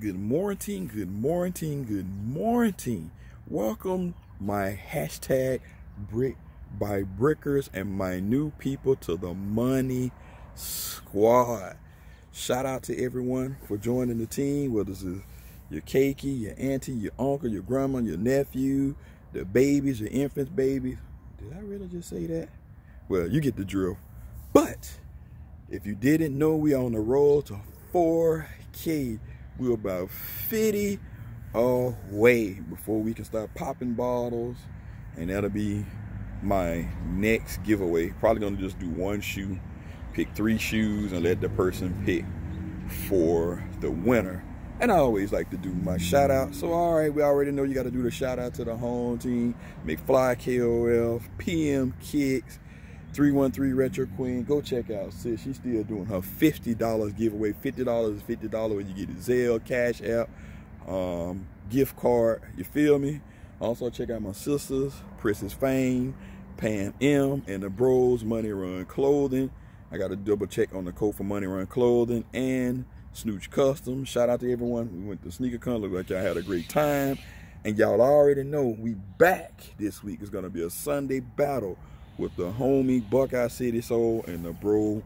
Good morning, good morning, good morning. Welcome my hashtag Brick by Brickers and my new people to the Money Squad. Shout out to everyone for joining the team, whether it's your cakey, your auntie, your uncle, your grandma, your nephew, the babies, your infants, babies. Did I really just say that? Well, you get the drill. But if you didn't know, we on the road to 4K. We're about 50 away before we can start popping bottles, and that'll be my next giveaway. Probably gonna just do one shoe, pick 3 shoes, and let the person pick for the winner. And I always like to do my shout out. So all right, we already know you got to do the shout out to the home team, McFly KOF, PM Kicks, 313 Retro Queen. Go check out sis. She's still doing her $50 giveaway. $50 is $50 when you get a Zelle, Cash App, gift card. You feel me? Also check out my sisters, Princess Fame, Pam M, and the bros, Money Run Clothing. I got to double check on the code for Money Run Clothing and Snooch Custom. Shout out to everyone. We went to SneakerCon. Look like y'all had a great time. And y'all already know we back this week. It's going to be a Sunday battle with the homie Buckeye City Soul and the bro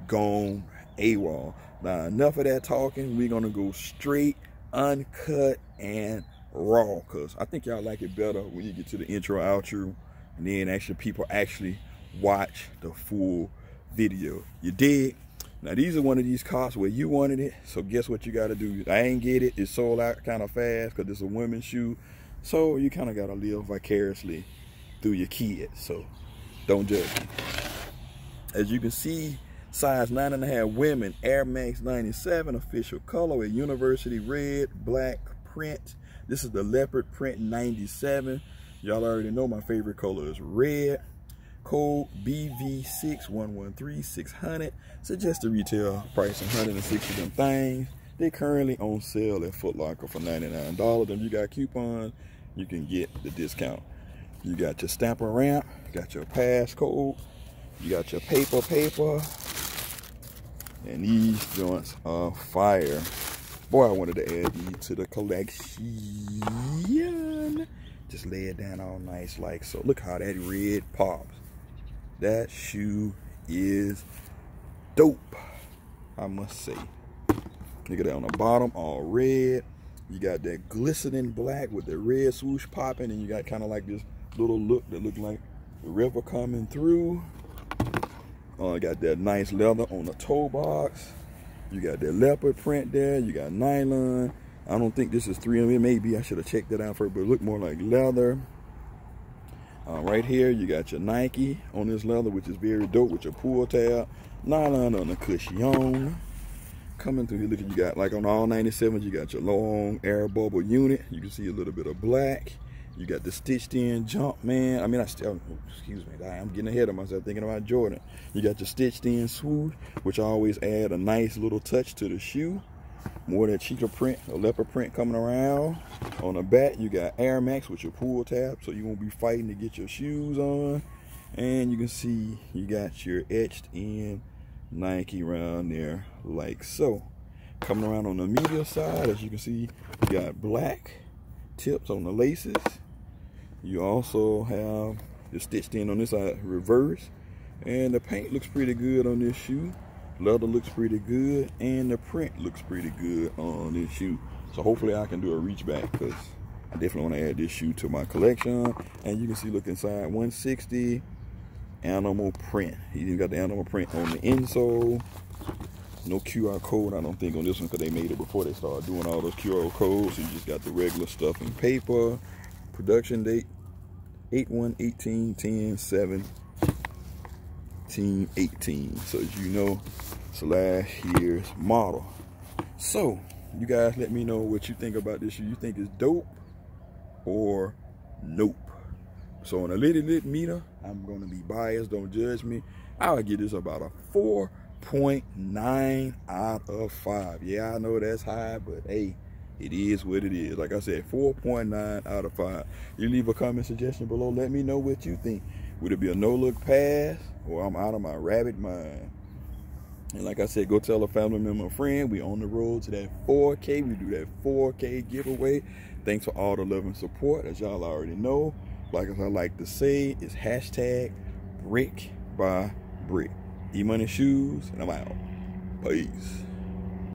Gone AWOL. Now, enough of that talking. We're going to go straight, uncut, and raw. Because I think y'all like it better when you get to the intro, outro, and then actually people actually watch the full video. You dig? Now, these are one of these cops where you wanted it. So guess what you got to do? I ain't get it. It sold out kind of fast because it's a women's shoe. So you kind of got to live vicariously through your kids. So don't judge me. As you can see, size 9.5 women, Air Max 97, official colorway, University red, black print. This is the leopard print 97. Y'all already know my favorite color is red. Code BV6113-600. Suggested retail price 160 them things. They currently on sale at Foot Locker for $99. If you got coupons, you can get the discount. You got your stamper ramp, got your passcode, you got your paper, and these joints are fire. Boy, I wanted to add these to the collection. Just lay it down all nice like so. Look how that red pops. That shoe is dope, I must say. Look at that on the bottom, all red. You got that glistening black with the red swoosh popping, and you got kind of like this little look that look like the river coming through. Got that nice leather on the toe box. You got that leopard print there. You got nylon. I don't think this is 3M. Maybe I should have checked that out first, but it look more like leather. Right here, you got your Nike on this leather, which is very dope with your pull tab. Nylon on the cushion. Coming through here, look at you got like on all 97s, you got your long air bubble unit. You can see a little bit of black. You got the stitched in jump man. I mean, excuse me, I'm getting ahead of myself thinking about Jordan. You got your stitched in swoosh, which always add a nice little touch to the shoe. More of that cheetah print, a leopard print coming around. On the back, you got Air Max with your pull tab, so you won't be fighting to get your shoes on. And you can see you got your etched in Nike around there like so. Coming around on the medial side, as you can see, you got black tips on the laces. You also have the stitched in on this side reverse, and the paint looks pretty good on this shoe. Leather looks pretty good, and the print looks pretty good on this shoe. So hopefully I can do a reach back, because I definitely want to add this shoe to my collection. And you can see, look inside, 160 animal print. He even got the animal print on the insole. No QR code, I don't think, on this one, because they made it before they started doing all those QR codes. So you just got the regular stuff in paper. Production date 8/1/18/10/17/18. So as you know, / year's model. So you guys let me know what you think about this shoe. You think it's dope or nope? So on a little meter, I'm gonna be biased, don't judge me. I'll give this about a 4.9 out of 5. Yeah, I know that's high, but hey, it is what it is. Like I said, 4.9 out of 5. You leave a comment suggestion below. Let me know what you think. Would it be a no-look pass, or I'm out of my rabbit mind? And like I said, go tell a family member or friend. We on the road to that 4K. We do that 4K giveaway. Thanks for all the love and support. As y'all already know, like as I like to say, it's hashtag brick by brick. E-Money Shoes, and I'm out. Peace.